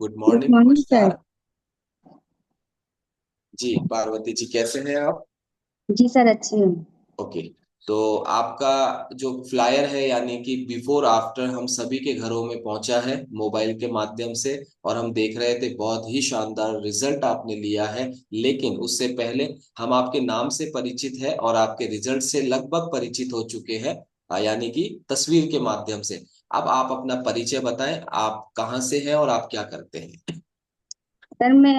Good good morning, morning sir. नमस्कार। जी पार्वती जी, कैसे हैं आप? जी सर, अच्छी हूँ। ओके। तो आपका जो फ्लायर है, यानी कि बिफोर आफ्टर, हम सभी के घरों में पहुंचा है मोबाइल के माध्यम से। और हम देख रहे थे, बहुत ही शानदार रिजल्ट आपने लिया है। लेकिन उससे पहले हम आपके नाम से परिचित है और आपके रिजल्ट से लगभग परिचित हो चुके हैं, यानी कि तस्वीर के माध्यम से। अब आप अपना परिचय बताएं, आप कहाँ से हैं और आप क्या करते हैं? सर मैं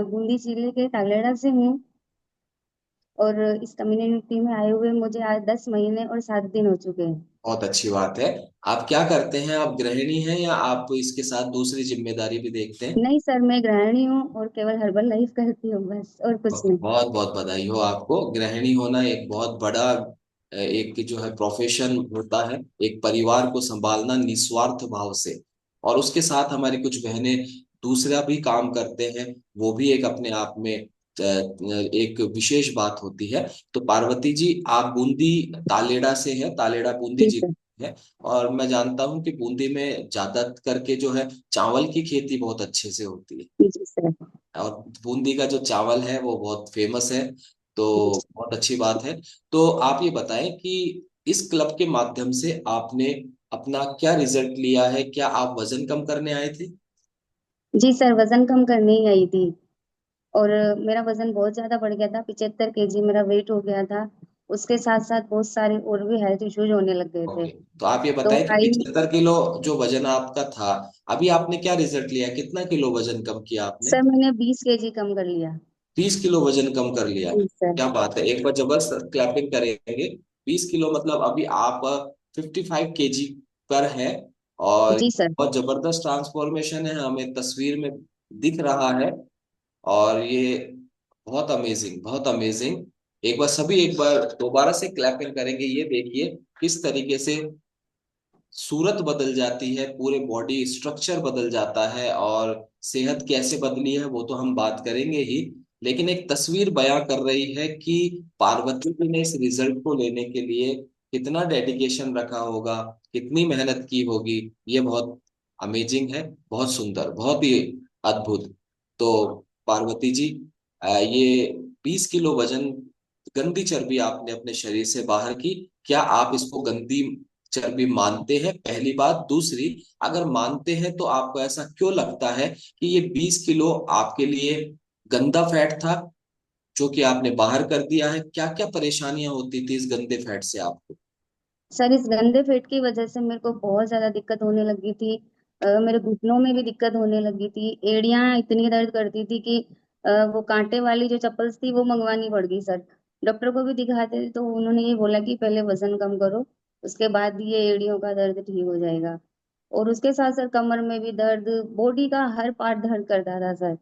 बूंदी जिले के तागलेड़ा से हूँ। और इस कम्युनिटी में आए हुए मुझे आज 10 महीने और 7 दिन हो चुके हैं। बहुत अच्छी बात है। आप क्या करते हैं? आप गृहिणी हैं या आप इसके साथ दूसरी जिम्मेदारी भी देखते हैं? नहीं सर, मैं गृहिणी हूँ और केवल हर्बल लाइफ करती हूँ, बस और कुछ नहीं। बहुत बहुत बधाई हो आपको। गृहिणी होना एक बहुत बड़ा एक जो है प्रोफेशन होता है। एक परिवार को संभालना निस्वार्थ भाव से। और उसके साथ हमारी कुछ बहनें दूसरा भी काम करते हैं। वो भी एक अपने आप में एक विशेष बात होती है। तो पार्वती जी, आप बूंदी तालेड़ा से हैं, तालेड़ा बूंदी जी सर। जिले है। और मैं जानता हूं कि बूंदी में ज्यादा करके जो है चावल की खेती बहुत अच्छे से होती है। जी सर। और बूंदी का जो चावल है वो बहुत फेमस है। तो जी बहुत अच्छी बात है। तो आप ये बताएं कि इस क्लब के माध्यम से आपने अपना क्या रिजल्ट लिया है? क्या आप वजन कम करने आए थे? जी सर, वजन कम करने ही आई थी। और मेरा वजन बहुत ज्यादा बढ़ गया था, 75 kg मेरा वेट हो गया था। उसके साथ साथ बहुत सारे और भी हेल्थ इश्यूज होने लग गए थे। ओके। तो आप ये तो बताएं कि आई। 75 किलो जो वजन आपका था, अभी आपने क्या रिजल्ट लिया? कितना किलो वजन कम किया आपने? सर मैंने 20 kg कम कर लिया। 20 किलो वजन कम कर लिया। जी सर। क्या बात है, एक बार जबरदस्त क्लैपिंग करेंगे। 20 किलो मतलब अभी आप 55 केजी पर है। और जी सर। बहुत जबरदस्त ट्रांसफॉर्मेशन है, हमें तस्वीर में दिख रहा है। और ये बहुत अमेजिंग, बहुत अमेजिंग। एक बार दोबारा से क्लैपिंग करेंगे। ये देखिए किस तरीके से सूरत बदल जाती है, पूरे बॉडी स्ट्रक्चर बदल जाता है। और सेहत कैसे बदली है वो तो हम बात करेंगे ही। लेकिन एक तस्वीर बयां कर रही है कि पार्वती जी ने इस रिजल्ट को लेने के लिए कितना डेडिकेशन रखा होगा, कितनी मेहनत की होगी। ये बहुत अमेजिंग है, बहुत सुंदर, बहुत ही अद्भुत। तो पार्वती जी, ये 20 किलो वजन गंदी चर्बी आपने अपने शरीर से बाहर की। क्या आप इसको गंदी चर्बी मानते हैं? पहली बात। दूसरी, अगर मानते हैं तो आपको ऐसा क्यों लगता है कि ये 20 किलो आपके लिए गंदा फैट था, जो कि आपने बाहर कर दिया है? क्या क्या परेशानियां होती थी इस गंदे फैट से आपको? सर इस गंदे पेट की वजह से मेरे को बहुत ज्यादा दिक्कत होने लगी थी। मेरे घुटनों में भी दिक्कत होने लगी थी, एड़ियां इतनी दर्द करती थी कि वो कांटे वाली जो चप्पल्स थी वो मंगवानी पड़ गई सर। डॉक्टर को भी दिखाते थे तो उन्होंने ये बोला कि पहले वजन कम करो, उसके बाद ये एड़ियों का दर्द ठीक हो जाएगा। और उसके साथ सर कमर में भी दर्द, बॉडी का हर पार्ट दर्द करता था सर।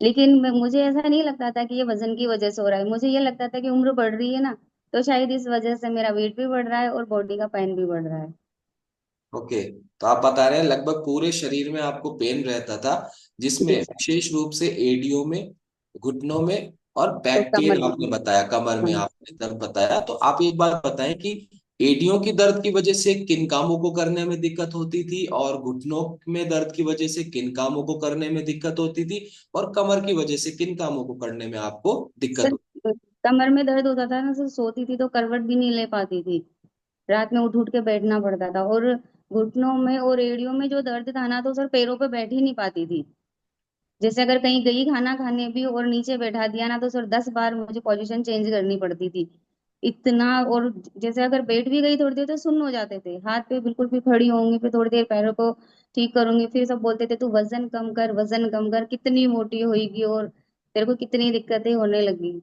लेकिन मुझे ऐसा नहीं लगता था कि ये वजन की वजह से हो रहा है, मुझे ये लगता था कि उम्र बढ़ रही है ना, तो शायद इस वजह से मेरा वेट भी बढ़ रहा है और बॉडी का पेन भी बढ़ रहा है। ओके। तो आप बता रहे हैं लगभग पूरे शरीर में आपको पेन रहता था, जिसमें जी सर। विशेष रूप से एडियो में, घुटनों में, और तो बैक कमर पेन आपने में। बताया, कमर में हाँ। आपने दर्द बताया। तो आप एक बात बताएं कि एडियों की दर्द की वजह से किन कामों को करने में दिक्कत होती थी, और घुटनों में दर्द की वजह से किन कामों को करने में दिक्कत होती थी, और कमर की वजह से किन कामों को करने में आपको दिक्कत सर होती? कमर में दर्द होता था ना सर, सोती थी तो करवट भी नहीं ले पाती थी, रात में उठ उठ के बैठना पड़ता था। और घुटनों में और एड़ियों में जो दर्द था ना, तो सर पैरों पे बैठ ही नहीं पाती थी। जैसे अगर कहीं गई खाना खाने भी और नीचे बैठा दिया ना, तो सर 10 बार मुझे पोजीशन चेंज करनी पड़ती थी, इतना। और जैसे अगर बैठ भी गई थोड़ी देर तो सुन्न हो जाते थे हाथ पे, बिल्कुल भी खड़ी होंगी फिर थोड़ी देर पैरों को ठीक करूंगी, फिर सब बोलते थे तू वजन कम कर, वजन कम कर, कितनी मोटी होएगी और तेरे को कितनी दिक्कतें होने लगी।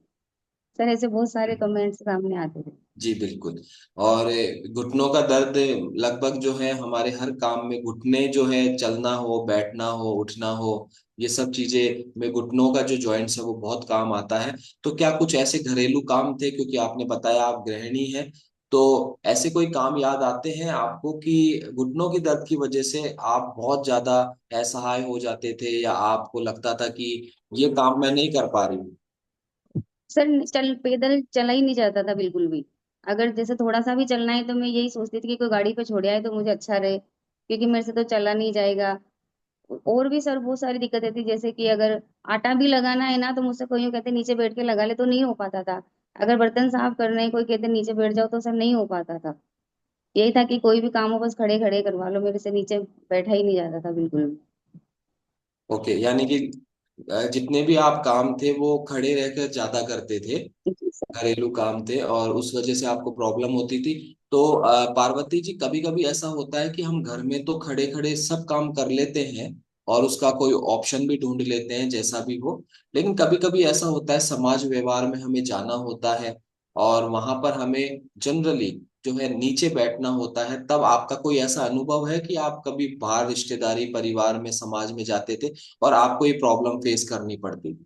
सर ऐसे बहुत सारे कमेंट्स सामने आते थे। जी बिल्कुल। और घुटनों का दर्द लगभग जो है हमारे हर काम में, घुटने जो है, चलना हो, बैठना हो, उठना हो, ये सब चीजें में घुटनों का जो जॉइंट्स है वो बहुत काम आता है। तो क्या कुछ ऐसे घरेलू काम थे, क्योंकि आपने बताया आप गृहिणी हैं, तो ऐसे कोई काम याद आते हैं आपको कि घुटनों की दर्द की वजह से आप बहुत ज्यादा असहाय हो जाते थे, या आपको लगता था कि ये काम मैं नहीं कर पा रही हूँ? सर चल पैदल चला ही नहीं जाता था बिल्कुल भी। अगर जैसे थोड़ा सा भी चलना है तो मैं यही सोचती थी कि कोई गाड़ी पे छोड़ आए तो मुझे अच्छा रहे, क्योंकि मेरे से तो चला नहीं जाएगा। और भी सर बहुत सारी दिक्कतें थी, जैसे कि अगर आटा भी लगाना है ना तो मुझसे कोई यूं कहते नीचे बैठ के लगा ले, तो नहीं हो पाता था। अगर बर्तन साफ करने कोई कहते नीचे बैठ जाओ, तो सर नहीं हो पाता था। यही था कि कोई भी काम हो बस खड़े खड़े करवा लो, मेरे से नीचे बैठा ही नहीं जाता था बिल्कुल भी। ओके, यानी कि जितने भी आप काम थे वो खड़े रहकर ज्यादा करते थे, जी सर। घरेलू काम थे, और उस वजह से आपको प्रॉब्लम होती थी। तो पार्वती जी, कभी कभी ऐसा होता है कि हम घर में तो खड़े खड़े सब काम कर लेते हैं और उसका कोई ऑप्शन भी ढूंढ लेते हैं जैसा भी हो, लेकिन कभी कभी ऐसा होता है समाज व्यवहार में हमें जाना होता है और वहां पर हमें जनरली जो है नीचे बैठना होता है। तब आपका कोई ऐसा अनुभव है कि आप कभी बाहर रिश्तेदारी परिवार में समाज में जाते थे और आपको ये प्रॉब्लम फेस करनी पड़ती थी?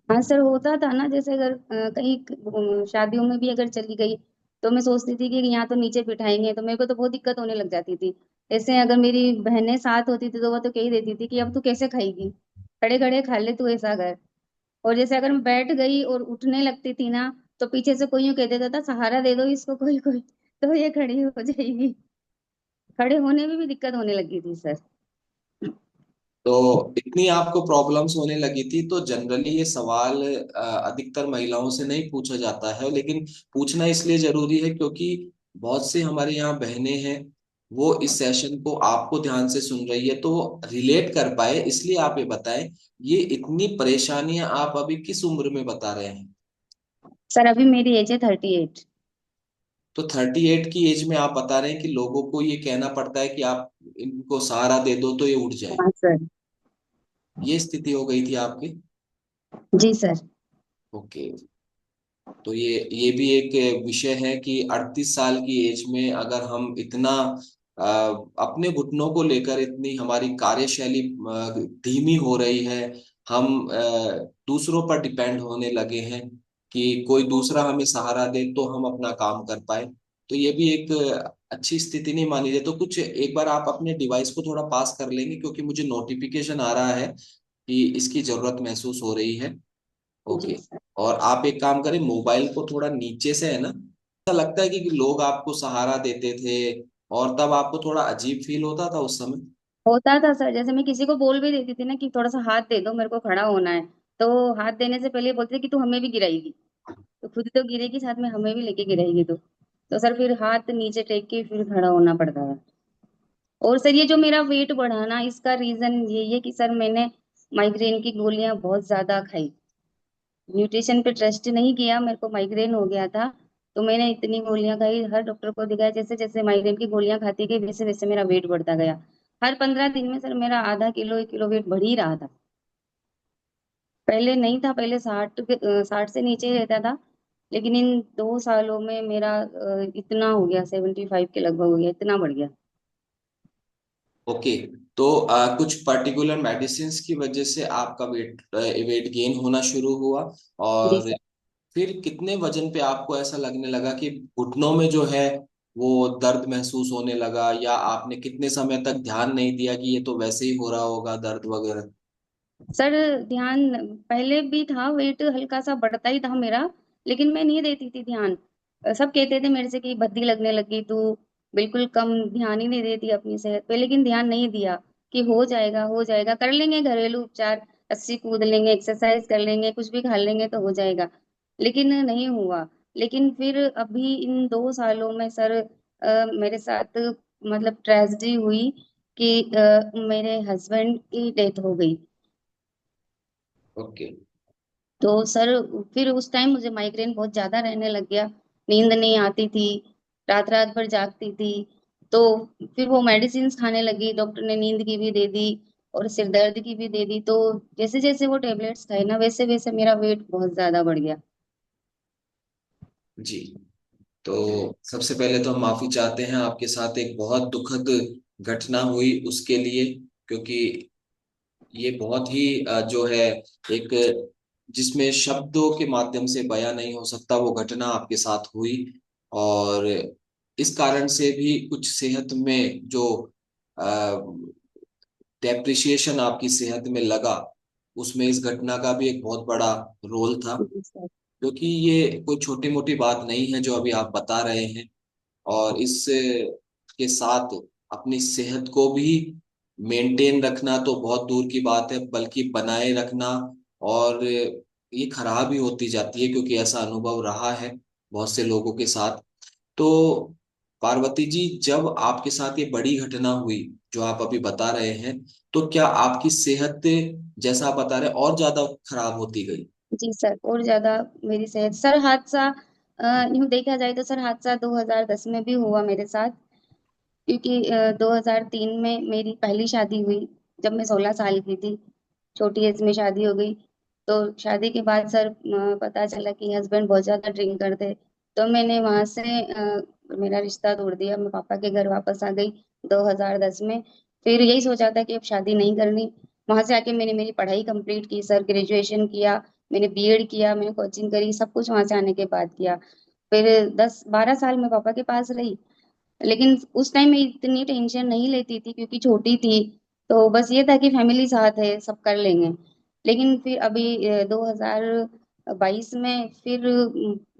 हाँ सर, होता था ना, जैसे अगर कहीं शादियों में भी अगर चली गई, तो मैं सोचती थी कि यहाँ तो नीचे बिठाएंगे, तो मेरे को तो बहुत दिक्कत होने लग जाती थी। जैसे अगर मेरी बहनें साथ होती थी तो वो तो कह ही देती थी कि अब तू कैसे खाएगी, खड़े खड़े खा ले तू, ऐसा कर। और जैसे अगर मैं बैठ गई और उठने लगती थी ना, तो पीछे से कोई यूं कह देता था सहारा दे दो इसको कोई कोई, तो ये खड़ी हो जाएगी। खड़े होने में भी दिक्कत होने लगी थी सर। तो इतनी आपको प्रॉब्लम्स होने लगी थी, तो जनरली ये सवाल अधिकतर महिलाओं से नहीं पूछा जाता है, लेकिन पूछना इसलिए जरूरी है क्योंकि बहुत से हमारे यहाँ बहनें हैं, वो इस सेशन को आपको ध्यान से सुन रही है, तो रिलेट कर पाए इसलिए आप ये बताएं, ये इतनी परेशानियां आप अभी किस उम्र में बता रहे हैं? सर अभी मेरी एज है 38। तो 38 की एज में आप बता रहे हैं कि लोगों को ये कहना पड़ता है कि आप इनको सहारा दे दो तो ये उठ जाए, हाँ सर। ये स्थिति हो गई थी आपकी? जी सर। ओके। तो ये भी एक विषय है कि 38 साल की एज में अगर हम इतना अ, अपने घुटनों को लेकर इतनी हमारी कार्यशैली धीमी हो रही है, हम दूसरों पर डिपेंड होने लगे हैं कि कोई दूसरा हमें सहारा दे तो हम अपना काम कर पाए, तो ये भी एक अच्छी स्थिति नहीं मानी जाए। तो कुछ एक बार आप अपने डिवाइस को थोड़ा पास कर लेंगे क्योंकि मुझे नोटिफिकेशन आ रहा है कि इसकी जरूरत महसूस हो रही है। जी ओके। सर। और आप एक काम करें, मोबाइल को थोड़ा नीचे से, है ना, ऐसा लगता है कि लोग आपको सहारा देते थे और तब आपको थोड़ा अजीब फील होता था उस समय? होता था सर, जैसे मैं किसी को बोल भी देती थी ना कि थोड़ा सा हाथ दे दो मेरे को खड़ा होना है, तो हाथ देने से पहले ये बोलते थे कि तू हमें भी गिराएगी, तो खुद तो गिरेगी साथ में हमें भी लेके गिराएगी तो सर फिर हाथ नीचे टेक के फिर खड़ा होना पड़ता था। और सर ये जो मेरा वेट बढ़ा ना, इसका रीजन यही है कि सर मैंने माइग्रेन की गोलियां बहुत ज्यादा खाई। न्यूट्रिशन पे ट्रस्ट नहीं किया, मेरे को माइग्रेन हो गया था, तो मैंने इतनी गोलियां खाई, हर डॉक्टर को दिखाया, जैसे जैसे माइग्रेन की गोलियां खाती गई वैसे वैसे मेरा वेट बढ़ता गया। हर 15 दिन में सर मेरा आधा किलो 1 किलो वेट बढ़ ही रहा था। पहले नहीं था, पहले 60 से नीचे ही रहता था, लेकिन इन 2 सालों में मेरा इतना हो गया, 75 के लगभग हो गया, इतना बढ़ गया। ओके। तो कुछ पर्टिकुलर मेडिसिन की वजह से आपका वेट वेट गेन होना शुरू हुआ, जी और सर। फिर कितने वजन पे आपको ऐसा लगने लगा कि घुटनों में जो है वो दर्द महसूस होने लगा, या आपने कितने समय तक ध्यान नहीं दिया कि ये तो वैसे ही हो रहा होगा दर्द वगैरह? सर ध्यान पहले भी था, वेट हल्का सा बढ़ता ही था मेरा, लेकिन मैं नहीं देती थी ध्यान। सब कहते थे मेरे से कि भद्दी लगने लगी तू, बिल्कुल कम ध्यान ही नहीं देती अपनी सेहत पे, लेकिन ध्यान नहीं दिया कि हो जाएगा, कर लेंगे घरेलू उपचार, रस्सी कूद लेंगे, एक्सरसाइज कर लेंगे, कुछ भी खा लेंगे तो हो जाएगा, लेकिन नहीं हुआ। लेकिन फिर अभी इन 2 सालों में सर मेरे साथ मतलब ट्रेजेडी हुई कि मेरे हस्बैंड की डेथ हो गई। ओके। तो सर फिर उस टाइम मुझे माइग्रेन बहुत ज्यादा रहने लग गया, नींद नहीं आती थी, रात रात भर जागती थी। तो फिर वो मेडिसिन खाने लगी, डॉक्टर ने नींद की भी दे दी और सिर दर्द की भी दे दी, तो जैसे जैसे वो टेबलेट्स खाए ना वैसे वैसे मेरा वेट बहुत ज्यादा बढ़ गया। जी। तो सबसे पहले तो हम माफी चाहते हैं, आपके साथ एक बहुत दुखद घटना हुई उसके लिए, क्योंकि ये बहुत ही जो है एक जिसमें शब्दों के माध्यम से बयां नहीं हो सकता वो घटना आपके साथ हुई, और इस कारण से भी कुछ सेहत में जो डेप्रिसिएशन आपकी सेहत में लगा, उसमें इस घटना का भी एक बहुत बड़ा रोल था, जी सर। क्योंकि ये कोई छोटी मोटी बात नहीं है जो अभी आप बता रहे हैं। और इस के साथ अपनी सेहत को भी मेंटेन रखना तो बहुत दूर की बात है, बल्कि बनाए रखना, और ये खराब ही होती जाती है, क्योंकि ऐसा अनुभव रहा है बहुत से लोगों के साथ। तो पार्वती जी, जब आपके साथ ये बड़ी घटना हुई जो आप अभी बता रहे हैं, तो क्या आपकी सेहत, जैसा आप बता रहे हैं, और ज्यादा खराब होती गई? जी सर, और ज्यादा मेरी सेहत, सर हादसा यूं देखा जाए तो सर हादसा 2010 में भी हुआ मेरे साथ। क्योंकि 2003 में मेरी पहली शादी हुई, जब मैं 16 साल की थी। छोटी एज में शादी हो गई। तो शादी के बाद सर पता चला कि हस्बैंड बहुत ज्यादा ड्रिंक करते। तो मैंने वहां से मेरा रिश्ता तोड़ दिया, मैं पापा के घर वापस आ गई 2010 में। फिर यही सोचा था कि अब शादी नहीं करनी। वहां से आके मैंने मेरी पढ़ाई कंप्लीट की सर, ग्रेजुएशन किया, मैंने बीएड किया, मैंने कोचिंग करी, सब कुछ वहां से आने के बाद किया। फिर 10-12 साल मैं पापा के पास रही। लेकिन उस टाइम में इतनी टेंशन नहीं लेती थी क्योंकि छोटी थी। तो बस ये था कि फैमिली साथ है, सब कर लेंगे। लेकिन फिर अभी 2022 में फिर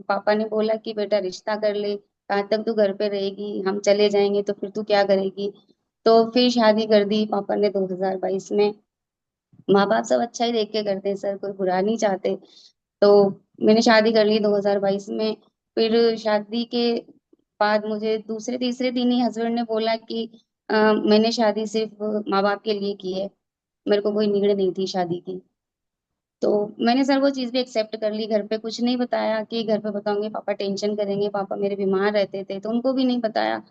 पापा ने बोला कि बेटा रिश्ता कर ले, कहाँ तक तू घर पे रहेगी, हम चले जाएंगे तो फिर तू क्या करेगी। तो फिर शादी कर दी पापा ने 2022 में। माँ बाप सब अच्छा ही देख के करते हैं सर, कोई बुरा नहीं चाहते। तो मैंने शादी कर ली 2022 में। फिर शादी के बाद मुझे दूसरे तीसरे दिन ही हस्बैंड ने बोला कि मैंने शादी सिर्फ माँ बाप के लिए की है, मेरे को कोई नीड नहीं थी शादी की। तो मैंने सर वो चीज भी एक्सेप्ट कर ली, घर पे कुछ नहीं बताया कि घर पे बताऊंगी पापा टेंशन करेंगे, पापा मेरे बीमार रहते थे तो उनको भी नहीं बताया।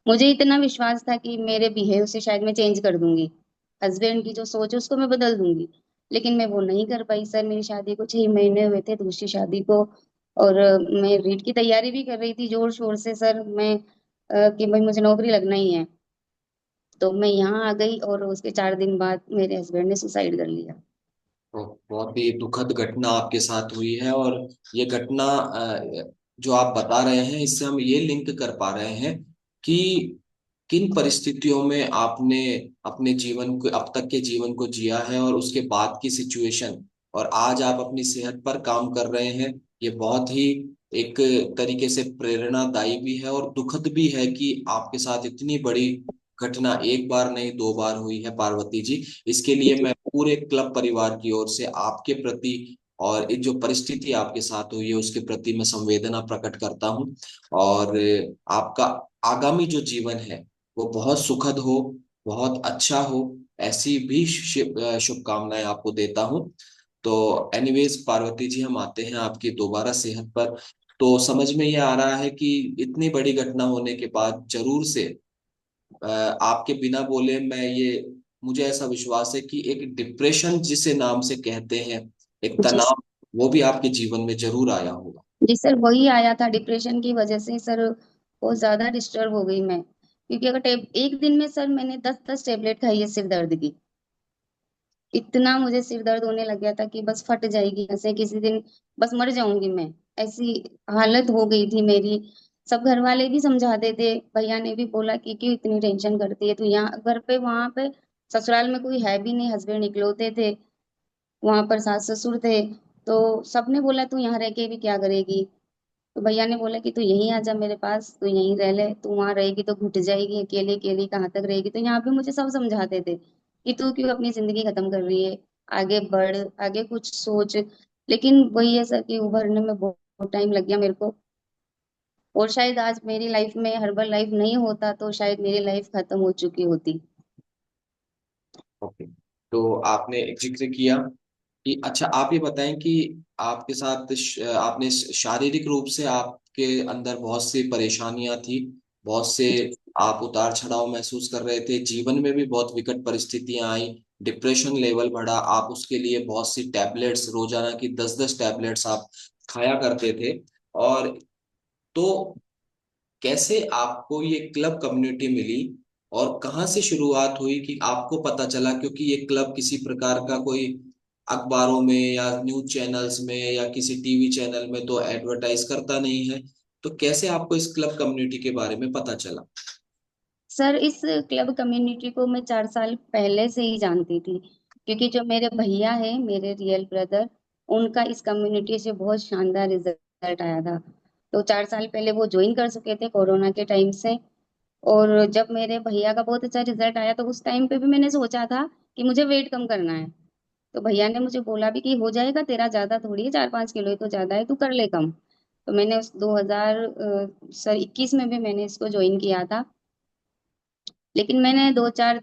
मुझे इतना विश्वास था कि मेरे बिहेव से शायद मैं चेंज कर दूंगी, हस्बैंड की जो सोच है उसको मैं बदल दूंगी। लेकिन मैं वो नहीं कर पाई सर। मेरी शादी को 6 महीने हुए थे, दूसरी शादी को। और मैं रीट की तैयारी भी कर रही थी जोर शोर से सर, मैं कि भाई मुझे नौकरी लगना ही है। तो मैं यहाँ आ गई और उसके 4 दिन बाद मेरे हस्बैंड ने सुसाइड कर लिया। तो बहुत ही दुखद घटना आपके साथ हुई है, और ये घटना जो आप बता रहे हैं, इससे हम ये लिंक कर पा रहे हैं कि किन परिस्थितियों में आपने अपने जीवन को, अब तक के जीवन को जिया है, और उसके बाद की सिचुएशन, और आज आप अपनी सेहत पर काम कर रहे हैं। ये बहुत ही एक तरीके से प्रेरणादायी भी है और दुखद भी है कि आपके साथ इतनी बड़ी घटना एक बार नहीं, दो बार हुई है पार्वती जी। इसके लिए मैं पूरे क्लब परिवार की ओर से आपके प्रति, और ये जो परिस्थिति आपके साथ हुई है उसके प्रति मैं संवेदना प्रकट करता हूँ। और आपका आगामी जो जीवन है वो बहुत सुखद हो, बहुत अच्छा हो, ऐसी भी शुभकामनाएं आपको देता हूँ। तो एनीवेज पार्वती जी, हम आते हैं आपकी दोबारा सेहत पर। तो समझ में ये आ रहा है कि इतनी बड़ी घटना होने के बाद जरूर से आपके बिना बोले मैं ये, मुझे ऐसा विश्वास है कि एक डिप्रेशन जिसे नाम से कहते हैं, एक जी। तनाव, वो भी आपके जीवन में जरूर आया होगा। जी सर, वही आया था डिप्रेशन की वजह से सर। बहुत ज्यादा डिस्टर्ब हो गई मैं, क्योंकि अगर एक दिन में सर मैंने 10-10 टेबलेट खाई है सिर दर्द की। इतना मुझे सिर दर्द होने लग गया था कि बस फट जाएगी ऐसे किसी दिन, बस मर जाऊंगी मैं, ऐसी हालत हो गई थी मेरी। सब घर वाले भी समझाते थे, भैया ने भी बोला कि क्यों इतनी टेंशन करती है तू, यहाँ घर पे वहां पे ससुराल में कोई है भी नहीं, हस्बैंड इकलौते थे, वहां पर सास ससुर थे। तो सबने बोला तू यहाँ रह के भी क्या करेगी। तो भैया ने बोला कि तू यहीं आ जा मेरे पास, तू यहीं रह ले, तू वहां रहेगी तो घुट जाएगी, अकेले अकेली कहाँ तक रहेगी। तो यहाँ पे मुझे सब समझाते थे कि तू क्यों अपनी जिंदगी खत्म कर रही है, आगे बढ़, आगे कुछ सोच। लेकिन वही है सर कि उभरने में बहुत टाइम लग गया मेरे को। और शायद आज मेरी लाइफ में हर्बल लाइफ नहीं होता तो शायद मेरी लाइफ खत्म हो चुकी होती। ओके। तो आपने एक जिक्र किया कि, अच्छा आप ये बताएं कि आपके साथ आपने शारीरिक रूप से आपके अंदर बहुत सी परेशानियां थी, बहुत से आप उतार चढ़ाव महसूस कर रहे थे, जीवन में भी बहुत विकट परिस्थितियां आई, डिप्रेशन लेवल बढ़ा, आप उसके लिए बहुत सी टैबलेट्स, रोजाना की 10-10 टैबलेट्स आप खाया करते थे। और तो कैसे आपको ये क्लब कम्युनिटी मिली, और कहाँ से शुरुआत हुई कि आपको पता चला, क्योंकि ये क्लब किसी प्रकार का कोई अखबारों में या न्यूज चैनल्स में या किसी टीवी चैनल में तो एडवर्टाइज करता नहीं है, तो कैसे आपको इस क्लब कम्युनिटी के बारे में पता चला? सर इस क्लब कम्युनिटी को मैं 4 साल पहले से ही जानती थी, क्योंकि जो मेरे भैया है, मेरे रियल ब्रदर, उनका इस कम्युनिटी से बहुत शानदार रिजल्ट आया था। तो 4 साल पहले वो ज्वाइन कर चुके थे कोरोना के टाइम से। और जब मेरे भैया का बहुत अच्छा रिजल्ट आया तो उस टाइम पे भी मैंने सोचा था कि मुझे वेट कम करना है। तो भैया ने मुझे बोला भी कि हो जाएगा तेरा, ज्यादा थोड़ी है, 4-5 किलो ही तो ज्यादा है, तू कर ले कम। तो मैंने उस 2021 में भी मैंने इसको ज्वाइन किया था। लेकिन मैंने 2-4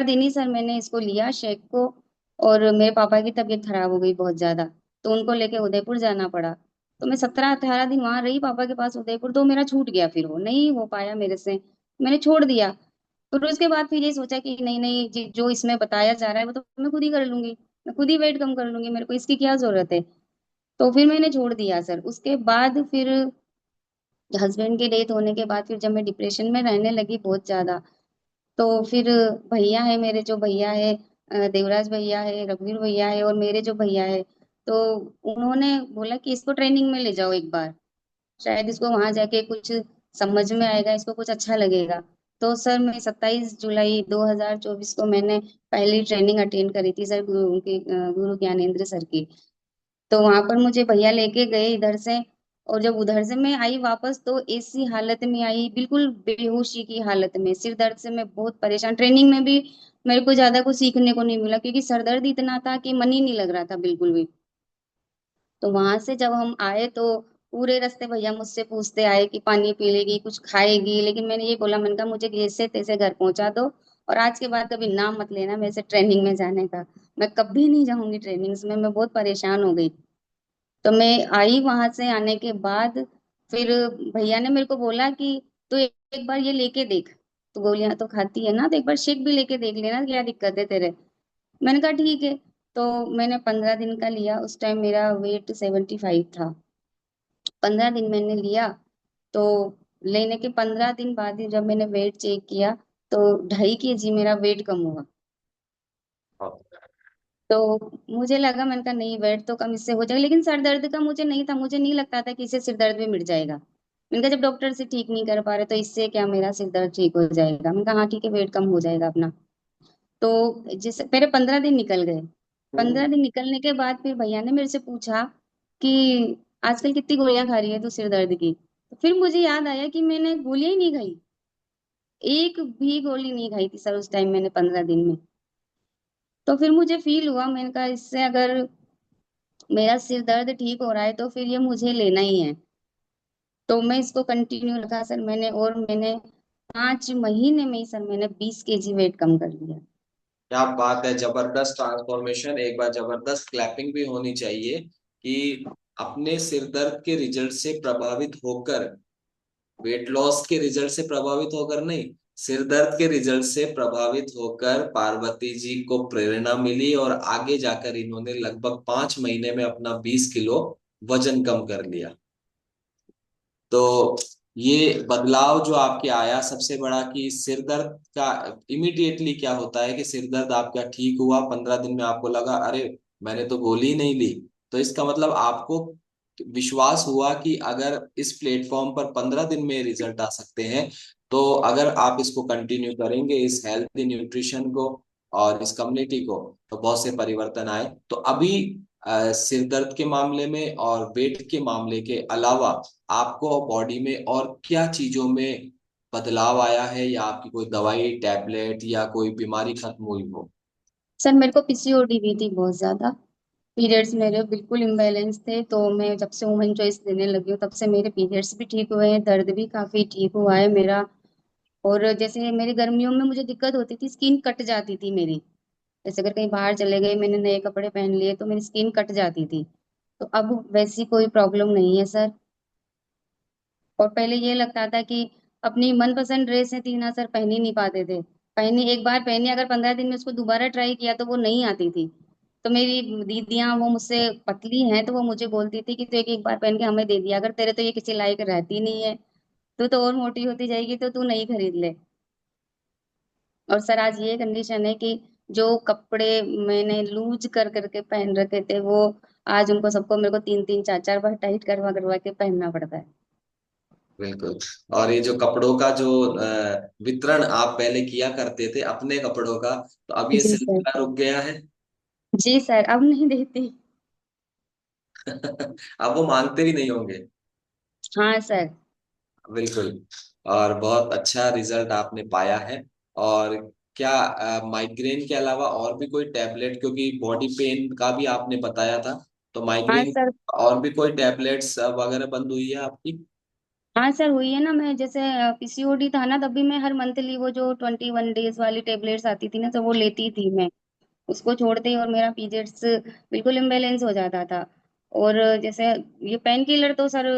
दिन ही सर मैंने इसको लिया शेक को। और मेरे पापा की तबीयत खराब हो गई बहुत ज्यादा, तो उनको लेके उदयपुर जाना पड़ा। तो मैं 17-18 दिन वहां रही पापा के पास उदयपुर, तो मेरा छूट गया, फिर वो नहीं हो पाया मेरे से, मैंने छोड़ दिया। फिर उसके बाद फिर ये सोचा कि नहीं नहीं जो इसमें बताया जा रहा है वो तो मैं खुद ही कर लूंगी, मैं खुद ही वेट कम कर लूंगी, मेरे को इसकी क्या जरूरत है। तो फिर मैंने छोड़ दिया सर। उसके बाद फिर हस्बैंड के डेथ होने के बाद फिर जब मैं डिप्रेशन में रहने लगी बहुत ज्यादा, तो फिर भैया है मेरे, जो भैया है देवराज भैया है, रघुवीर भैया है, और मेरे जो भैया है, तो उन्होंने बोला कि इसको ट्रेनिंग में ले जाओ एक बार, शायद इसको वहां जाके कुछ समझ में आएगा, इसको कुछ अच्छा लगेगा। तो सर मैं 27 जुलाई 2024 को मैंने पहली ट्रेनिंग अटेंड करी थी सर, गुरु ज्ञानेंद्र सर की। तो वहां पर मुझे भैया लेके गए इधर से। और जब उधर से मैं आई वापस तो ऐसी हालत में आई, बिल्कुल बेहोशी की हालत में, सिर दर्द से मैं बहुत परेशान, ट्रेनिंग में भी मेरे को ज्यादा कुछ सीखने को नहीं मिला क्योंकि सर दर्द इतना था कि मन ही नहीं लग रहा था बिल्कुल भी। तो वहां से जब हम आए तो पूरे रास्ते भैया मुझसे पूछते आए कि पानी पी लेगी, कुछ खाएगी, लेकिन मैंने ये बोला, मैंने कहा मुझे जैसे तैसे घर पहुंचा दो, और आज के बाद कभी नाम मत लेना मेरे से ट्रेनिंग में जाने का, मैं कभी नहीं जाऊंगी ट्रेनिंग्स में, मैं बहुत परेशान हो गई। तो मैं आई वहां से आने के बाद, फिर भैया ने मेरे को बोला कि तू एक बार ये लेके देख, तू गोलियां तो खाती है ना, तो एक बार शेक भी लेके देख लेना, क्या दिक्कत है तेरे। मैंने कहा ठीक है। तो मैंने 15 दिन का लिया, उस टाइम मेरा वेट 75 था। 15 दिन मैंने लिया। तो लेने के 15 दिन बाद ही जब मैंने वेट चेक किया तो 2.5 kg मेरा वेट कम हुआ। तो मुझे लगा, मैंने कहा नहीं वेट तो कम इससे हो जाएगा, लेकिन सर दर्द का मुझे नहीं था, मुझे नहीं लगता था कि इससे सिर दर्द भी मिट जाएगा। मैंने कहा जब डॉक्टर से ठीक नहीं कर पा रहे तो इससे क्या मेरा सिर दर्द ठीक हो जाएगा। मैंने कहा हाँ ठीक है, वेट कम हो जाएगा अपना। तो जिस मेरे 15 दिन निकल गए। हम्म। 15 दिन निकलने के बाद फिर भैया ने मेरे से पूछा कि आजकल कितनी गोलियां खा रही है तू सिर दर्द की। तो फिर मुझे याद आया कि मैंने गोलियां ही नहीं खाई, एक भी गोली नहीं खाई थी सर उस टाइम मैंने 15 दिन में। तो फिर मुझे फील हुआ, मैंने कहा इससे अगर मेरा सिर दर्द ठीक हो रहा है तो फिर ये मुझे लेना ही है। तो मैं इसको कंटिन्यू रखा सर मैंने, और मैंने 5 महीने में ही सर मैंने 20 kg वेट कम कर लिया। क्या बात है, जबरदस्त ट्रांसफॉर्मेशन। एक बार जबरदस्त क्लैपिंग भी होनी चाहिए कि अपने सिर दर्द के रिजल्ट से प्रभावित होकर, वेट लॉस के रिजल्ट से प्रभावित होकर नहीं, सिर दर्द के रिजल्ट से प्रभावित होकर पार्वती जी को प्रेरणा मिली और आगे जाकर इन्होंने लगभग 5 महीने में अपना 20 किलो वजन कम कर लिया। तो ये बदलाव जो आपके आया सबसे बड़ा कि सिर दर्द का इमीडिएटली क्या होता है कि सिर दर्द आपका ठीक हुआ, 15 दिन में आपको लगा अरे मैंने तो गोली ही नहीं ली। तो इसका मतलब आपको विश्वास हुआ कि अगर इस प्लेटफॉर्म पर 15 दिन में रिजल्ट आ सकते हैं, तो अगर आप इसको कंटिन्यू करेंगे, इस हेल्थी न्यूट्रिशन को और इस कम्युनिटी को, तो बहुत से परिवर्तन आए। तो अभी सिर दर्द के मामले में और वेट के मामले के अलावा आपको बॉडी में और क्या चीजों में बदलाव आया है, या आपकी कोई दवाई टैबलेट या कोई बीमारी खत्म हुई हो? सर मेरे को पीसीओडी भी थी बहुत ज्यादा, पीरियड्स मेरे बिल्कुल इम्बैलेंस थे, तो मैं जब से वुमेन चॉइस लेने लगी हूँ तब से मेरे पीरियड्स भी ठीक हुए हैं, दर्द भी काफी ठीक हुआ है मेरा। और जैसे मेरी गर्मियों में मुझे दिक्कत होती थी, स्किन कट जाती थी मेरी, जैसे अगर कहीं बाहर चले गए, मैंने नए कपड़े पहन लिए तो मेरी स्किन कट जाती थी। तो अब वैसी कोई प्रॉब्लम नहीं है सर। और पहले ये लगता था कि अपनी मनपसंद ड्रेसें थी ना सर, पहन ही नहीं पाते थे। पहनी एक बार पहनी, अगर 15 दिन में उसको दोबारा ट्राई किया तो वो नहीं आती थी। तो मेरी दीदियां वो मुझसे पतली हैं तो वो मुझे बोलती थी कि तू एक एक बार पहन के हमें दे दिया, अगर तेरे तो ये किसी लायक रहती नहीं है, तू तो और मोटी होती जाएगी तो तू नहीं खरीद ले। और सर आज ये कंडीशन है कि जो कपड़े मैंने लूज कर करके पहन रखे थे वो आज उनको सबको मेरे को 3-3 4-4 बार टाइट करवा करवा के पहनना पड़ता है। बिल्कुल। और ये जो कपड़ों का जो वितरण आप पहले किया करते थे अपने कपड़ों का, तो अब ये जी सर। सिलसिला रुक गया है। जी सर अब नहीं देती। अब वो मांगते भी नहीं होंगे। हाँ सर। बिल्कुल। और बहुत अच्छा रिजल्ट आपने पाया है। और क्या माइग्रेन के अलावा और भी कोई टेबलेट, क्योंकि बॉडी पेन का भी आपने बताया था, तो हाँ माइग्रेन सर। और भी कोई टेबलेट्स वगैरह बंद हुई है आपकी? हाँ सर, हुई है ना। मैं जैसे पीसीओडी था ना, तभी मैं हर मंथली वो जो 21 डेज वाली टेबलेट्स आती थी ना, तो वो लेती थी मैं। उसको छोड़ते ही और मेरा पीरियड्स बिल्कुल इम्बेलेंस हो जाता था। और जैसे ये पेन किलर तो सर